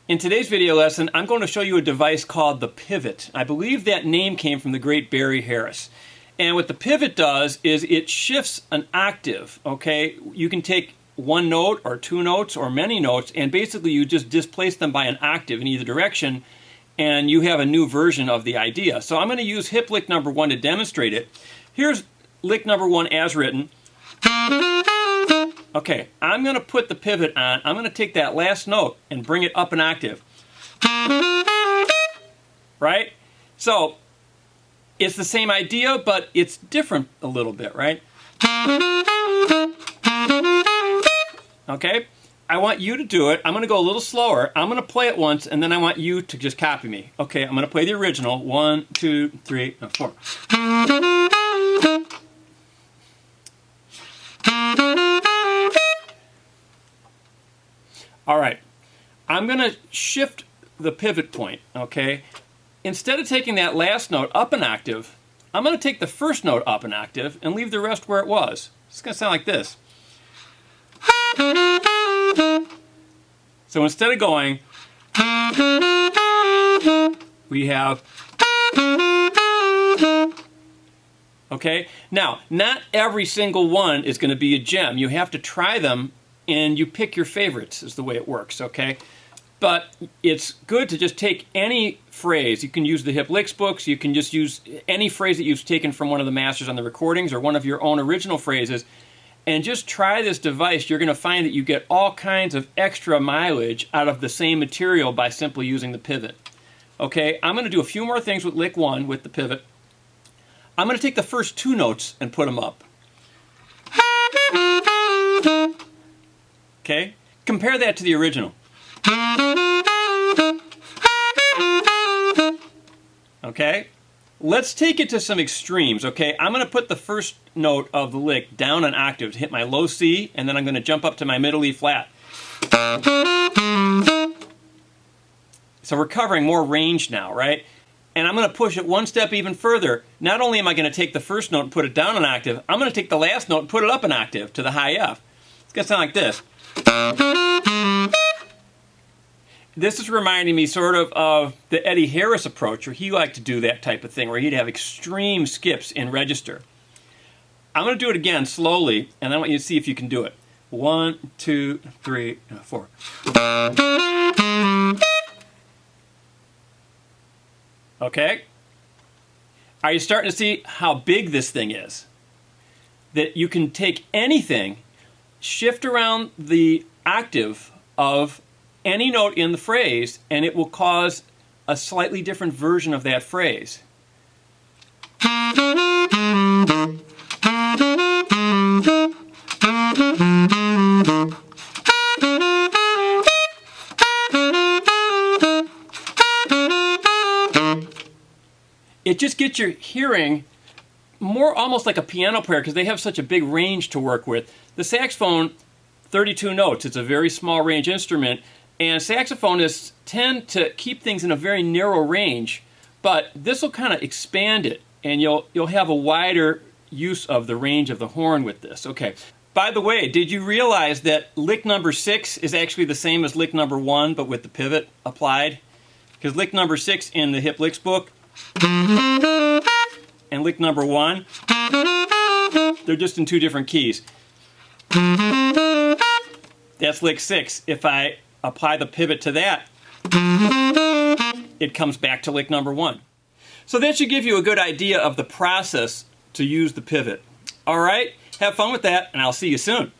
In today's video lesson, I'm going to show you a device called the pivot. I believe that name came from the great Barry Harris. And what the pivot does is it shifts an octave, okay? You can take one note or two notes or many notes, and basically you just displace them by an octave in either direction, and you have a new version of the idea. So I'm going to use hip lick number 1 to demonstrate it. Here's lick number 1 as written. Okay, I'm going to put the pivot on. I'm going to take that last note and bring it up an octave. Right? So, it's the same idea, but it's different a little bit, right? Okay? I want you to do it. I'm going to go a little slower. I'm going to play it once, and then I want you to just copy me. Okay, I'm going to play the original. 1, 2, 3, 4. All right, I'm going to shift the pivot point, okay? Instead of taking that last note up an octave, I'm going to take the first note up an octave and leave the rest where it was. It's going to sound like this. So instead of going, we have, okay? Now, not every single one is going to be a gem. You have to try them, and you pick your favorites is the way it works, okay? But it's good to just take any phrase. You can use the hip licks books. You can just use any phrase that you've taken from one of the masters on the recordings or one of your own original phrases, and just try this device. You're going to find that you get all kinds of extra mileage out of the same material by simply using the pivot. Okay, I'm going to do a few more things with lick 1 with the pivot. I'm going to take the first 2 notes and put them up. Okay, compare that to the original. Okay, let's take it to some extremes, okay? I'm going to put the first note of the lick down an octave to hit my low C, and then I'm going to jump up to my middle E flat. So we're covering more range now, right? And I'm going to push it one step even further. Not only am I going to take the first note and put it down an octave, I'm going to take the last note and put it up an octave to the high F. It's going to sound like this. This is reminding me sort of the Eddie Harris approach, where he liked to do that type of thing, where he'd have extreme skips in register. I'm going to do it again slowly, and I want you to see if you can do it. 1, 2, 3, 4. Okay? Are you starting to see how big this thing is? That you can take anything, shift around the octave of any note in the phrase, and it will cause a slightly different version of that phrase. It just gets your hearing more almost like a piano player, because they have such a big range to work with. The saxophone, 32 notes. It's a very small range instrument, and saxophonists tend to keep things in a very narrow range, but this will kind of expand it, and you'll have a wider use of the range of the horn with this. Okay. By the way, did you realize that lick number 6 is actually the same as lick number 1, but with the pivot applied? Because lick number 6 in the hip licks book and lick number 1, they're just in 2 different keys. That's lick 6. If I apply the pivot to that, it comes back to lick number 1. So that should give you a good idea of the process to use the pivot. All right, have fun with that, and I'll see you soon.